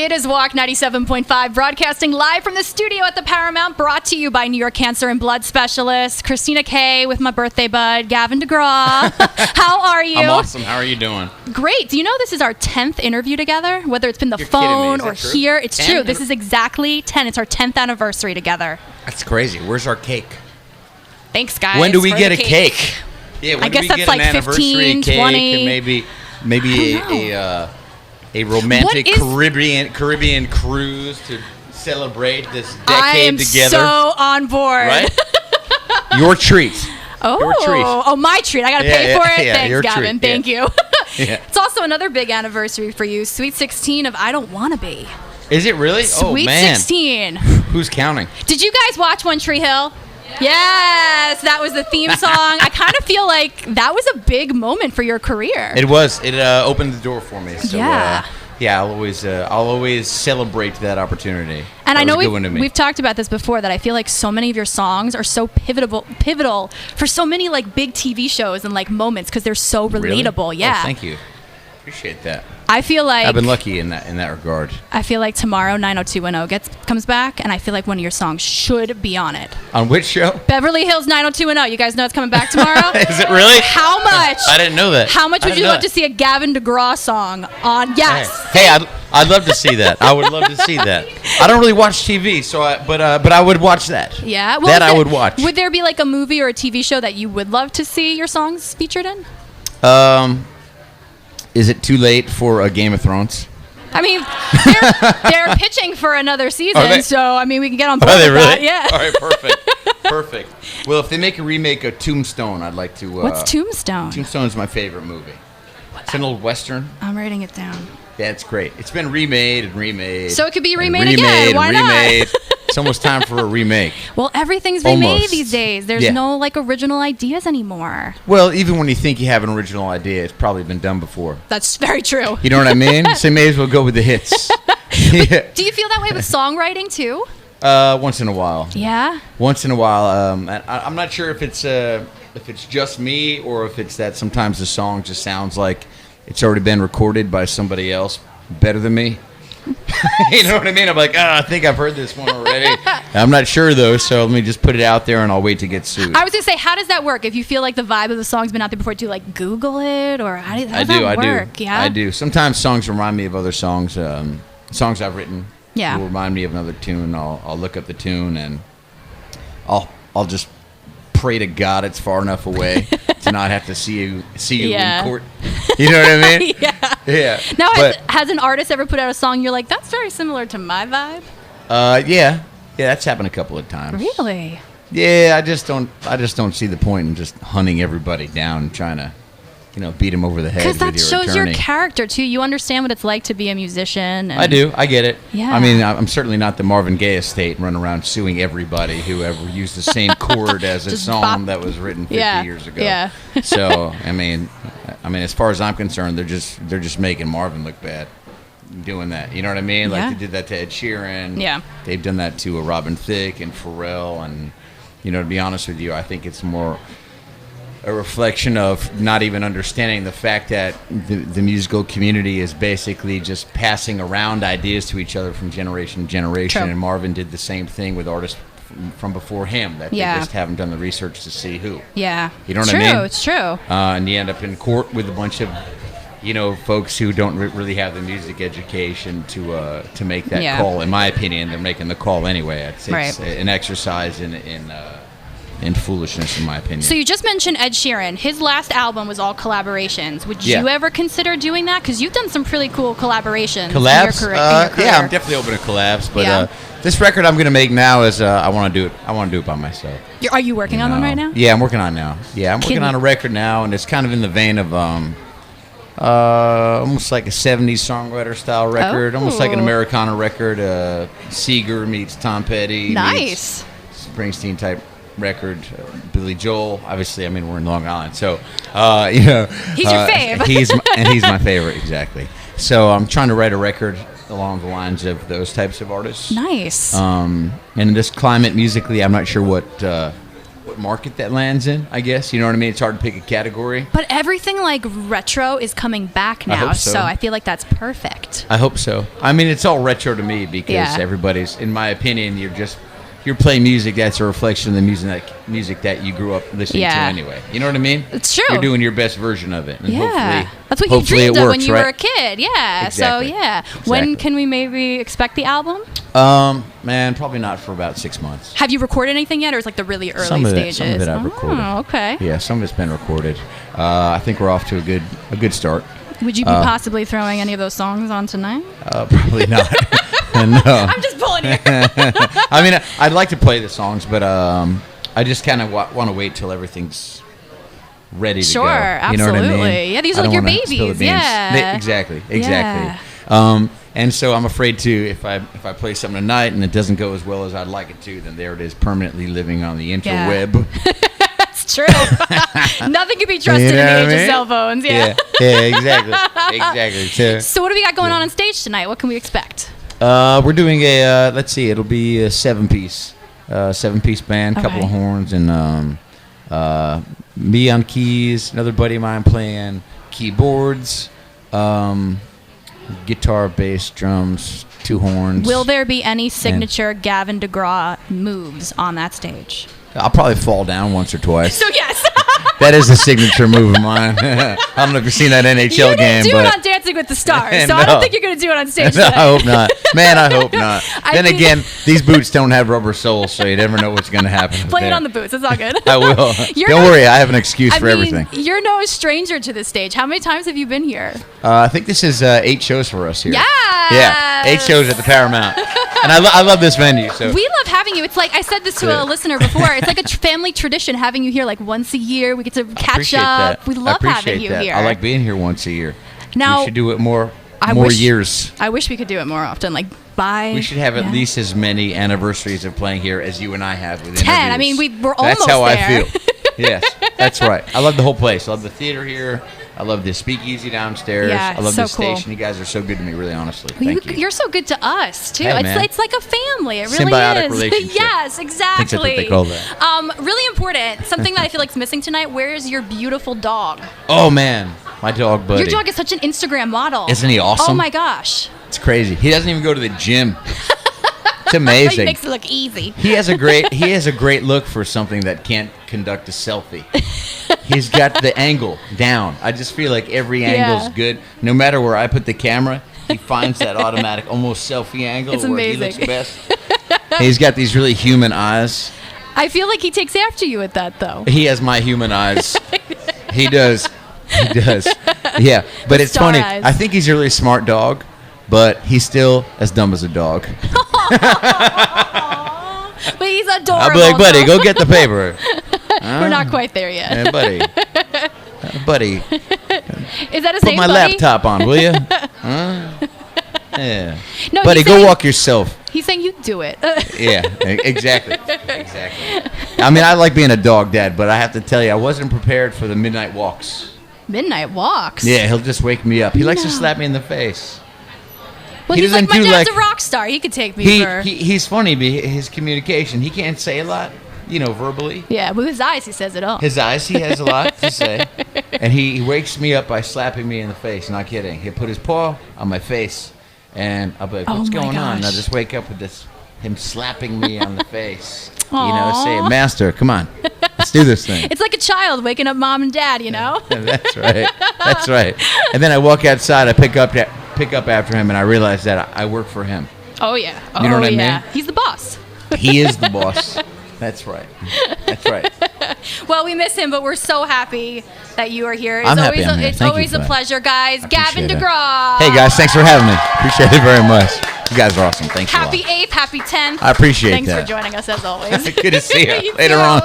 It is Walk 97.5, broadcasting live from the studio at the Paramount, brought to you by New York Cancer and Blood Specialist, Christina Kay with my birthday bud, Gavin DeGraw. How are you? I'm awesome. How are you doing? Great. Do you know this is our 10th interview together? Whether it's been the phone or here. It's 10? True. This is exactly 10. It's our 10th anniversary together. That's crazy. Where's our cake? Thanks, guys. When do we get a cake? Yeah, I guess that's like 15, 20. And maybe a romantic Caribbean cruise to celebrate this decade together. I am so on board. Right? Your treat. Oh, my treat. I got to pay for it? Yeah, thanks, Gavin. Treat. Thank you. Yeah. It's also another big anniversary for you. Sweet 16 of I Don't Wanna Be. Is it really? Sweet 16. Who's counting? Did you guys watch One Tree Hill? Yes, that was the theme song. I kind of feel like that was a big moment for your career. It was. It opened the door for me. So, yeah. I'll always celebrate that opportunity. And I know we've talked about this before, that I feel like so many of your songs are so pivotal for so many like big TV shows and like moments because they're so relatable. Really? Yeah. Oh, thank you. Appreciate that. I feel like I've been lucky in that regard. I feel like tomorrow 90210 comes back, and I feel like one of your songs should be on it. On which show? Beverly Hills 90210. You guys know it's coming back tomorrow? Is it really? How much? I didn't know that. How much would you love to see a Gavin DeGraw song on? Yes. Hey, I'd love to see that. I would love to see that. I don't really watch TV, but I would watch that. Yeah, well, I would watch. Would there be like a movie or a TV show that you would love to see your songs featured in? Is it too late for a Game of Thrones? I mean, they're pitching for another season, so I mean, we can get on board with really? That. Yeah. All right, perfect. Well, if they make a remake of Tombstone, I'd like to. What's Tombstone? Tombstone is my favorite movie. It's an old Western. I'm writing it down. Yeah, it's great. It's been remade and remade. So it could be remade again. Why not? It's almost time for a remake. Well, everything's remade these days. There's no like original ideas anymore. Well, even when you think you have an original idea, it's probably been done before. That's very true. You know what I mean? So you may as well go with the hits. Yeah. Do you feel that way with songwriting too? Once in a while. Yeah. Once in a while. I'm not sure if it's just me or if it's that sometimes the song just sounds like it's already been recorded by somebody else better than me. You know what I mean? I'm like, I think I've heard this one already. I'm not sure, though, so let me just put it out there, and I'll wait to get sued. I was going to say, how does that work? If you feel like the vibe of the song's been out there before, do you, like, Google it? Or how does that work? Yeah? I do. Sometimes songs remind me of other songs. Songs I've written will remind me of another tune. I'll look up the tune, and I'll just pray to God it's far enough away to not have to see you in court. You know what I mean? Yeah. Now, has an artist ever put out a song you're like, that's very similar to my vibe? Yeah, that's happened a couple of times. Really? Yeah, I just don't see the point in just hunting everybody down and trying to, beat them over the head with your attorney. Because that shows your character, too. You understand what it's like to be a musician. And I do. I get it. Yeah. I mean, I'm certainly not the Marvin Gaye estate and run around suing everybody who ever used the same chord as a song that was written 50 years ago. Yeah. So, I mean, as far as I'm concerned, they're just making Marvin look bad doing that. You know what I mean? Like they did that to Ed Sheeran. Yeah. They've done that to Robin Thicke and Pharrell. And, to be honest with you, I think it's more a reflection of not even understanding the fact that the musical community is basically just passing around ideas to each other from generation to generation. True. And Marvin did the same thing with artists from before him that they just haven't done the research to see who. Yeah. You know what I mean? It's true. And you end up in court with a bunch of folks who don't really have the music education to make that call. In my opinion, they're making the call anyway. It's an exercise in foolishness, in my opinion. So you just mentioned Ed Sheeran. His last album was all collaborations. Would you ever consider doing that? Because you've done some pretty cool collaborations. Collabs? In your career. Yeah, I'm definitely open to collabs. But this record I'm going to make now is I want to do it by myself. Are you working on one right now? Yeah, I'm working on it now. Yeah, I'm working on a record now, and it's kind of in the vein of almost like a 70s songwriter style record, almost like an Americana record. Seeger meets Tom Petty. Nice. Meets Springsteen type record. Billy Joel, obviously. We're in Long Island, so he's your fave. he's my favorite, exactly. So I'm trying to write a record along the lines of those types of artists. Nice. And in this climate musically, I'm not sure what market that lands in, I guess. You know what I mean? It's hard to pick a category. But everything like retro is coming back now, hope so. I feel like that's perfect. I hope so. I mean, it's all retro to me because everybody's, in my opinion, you're playing music that's a reflection of the music that you grew up listening to anyway. You know what I mean? It's true. You're doing your best version of it. And that's what you dreamed of when you were a kid. Yeah. Exactly. So, when can we maybe expect the album? Man, probably not for about 6 months. Have you recorded anything yet, or is like the really early stages? Some of it I've recorded. Oh, okay. Yeah, some of it's been recorded. I think we're off to a good start. Would you be possibly throwing any of those songs on tonight? Probably not. No. I'm just pulling you. I mean, I'd like to play the songs, but I just kind of want to wait till everything's ready to go. Sure, absolutely. You know what I mean? Yeah, these are like your babies. Yeah. Exactly. Yeah. And so I'm afraid to, if I play something tonight and it doesn't go as well as I'd like it to, then there it is, permanently living on the interweb. That's true. Nothing can be trusted in the age of cell phones. Yeah, exactly. So what do we got going on stage tonight? What can we expect? We're doing let's see, it'll be a 7-piece band, couple of horns, and me on keys, another buddy of mine playing keyboards, guitar, bass, drums, 2 horns. Will there be any signature Gavin DeGraw moves on that stage? I'll probably fall down once or twice. So yes. That is a signature move of mine. I don't know if you've seen that NHL game. You didn't do it on Dancing with the Stars, so I don't think you're going to do it on stage No, today. I hope not. Man, I hope not. Again, these boots don't have rubber soles, so you never know what's going to happen. Blame it on the boots. It's all good. I will. Don't worry. I have an excuse for everything. You're no stranger to this stage. How many times have you been here? I think this is 8 shows for us here. Yeah, 8 shows at the Paramount. And I love this venue. So we love having you. It's like I said this to a listener before. It's like a family tradition having you here like once a year. We get to catch up. We love having you here. I like being here once a year. Now, we should do it more years. I wish we could do it more often. We should have at least as many anniversaries of playing here as you and I have with 10. interviews. I mean, we're almost there. That's how there. I feel. Yes, that's right. I love the whole place. I love the theater here. I love the speakeasy downstairs. Yeah, I love so the station. You guys are so good to me, really, honestly. Well, Thank you. You're so good to us, too. Hey, it's like a family. It really symbiotic is. relationship. Yes, exactly. I think that's what they call that. Really important. Something that I feel like is missing tonight. Where's your beautiful dog? Oh, man. My dog, buddy. Your dog is such an Instagram model. Isn't he awesome? Oh, my gosh. It's crazy. He doesn't even go to the gym. It's amazing. He makes it look easy. He has a great look for something that can't conduct a selfie. He's got the angle down. I just feel like every angle's good. No matter where I put the camera, he finds that automatic almost selfie angle where he looks best. He's got these really human eyes. I feel like he takes after you at that, though. He has my human eyes. He does. Yeah, but it's funny. Eyes. I think he's a really smart dog, but he's still as dumb as a dog. But he's adorable. I'll be like, buddy, go get the paper. We're not quite there yet. Yeah, buddy. Is that his Put name, my buddy? laptop on, will you? Yeah. No, buddy, go walk yourself. He's saying you do it. Yeah, exactly. I mean, I like being a dog dad, but I have to tell you, I wasn't prepared for the midnight walks. Midnight walks? Yeah, he'll just wake me up. He likes to slap me in the face. Well, he's like, my dad's a rock star. He could take me for... He's funny, but his communication, he can't say a lot, verbally. Yeah, with his eyes, he says it all. His eyes, he has a lot to say. And he wakes me up by slapping me in the face, not kidding. He'll put his paw on my face, and I'll be like, what's going on? And I'll just wake up with him slapping me on the face. Aww. Saying, master, come on, let's do this thing. It's like a child waking up mom and dad, That's right. And then I walk outside, I pick up after him, and I realize that I work for him. Oh, yeah. You know what I mean? He's the boss. He is the boss. That's right. Well, we miss him, but we're so happy that you are here. I'm happy I'm here. It's Thank always you a pleasure, guys. Gavin it. DeGraw. Hey, guys, thanks for having me. Appreciate it very much. You guys are awesome. Thanks a lot. Happy 8th, happy 10th. I appreciate Thanks that. for joining us, as always. Good to see you. You Later too. on.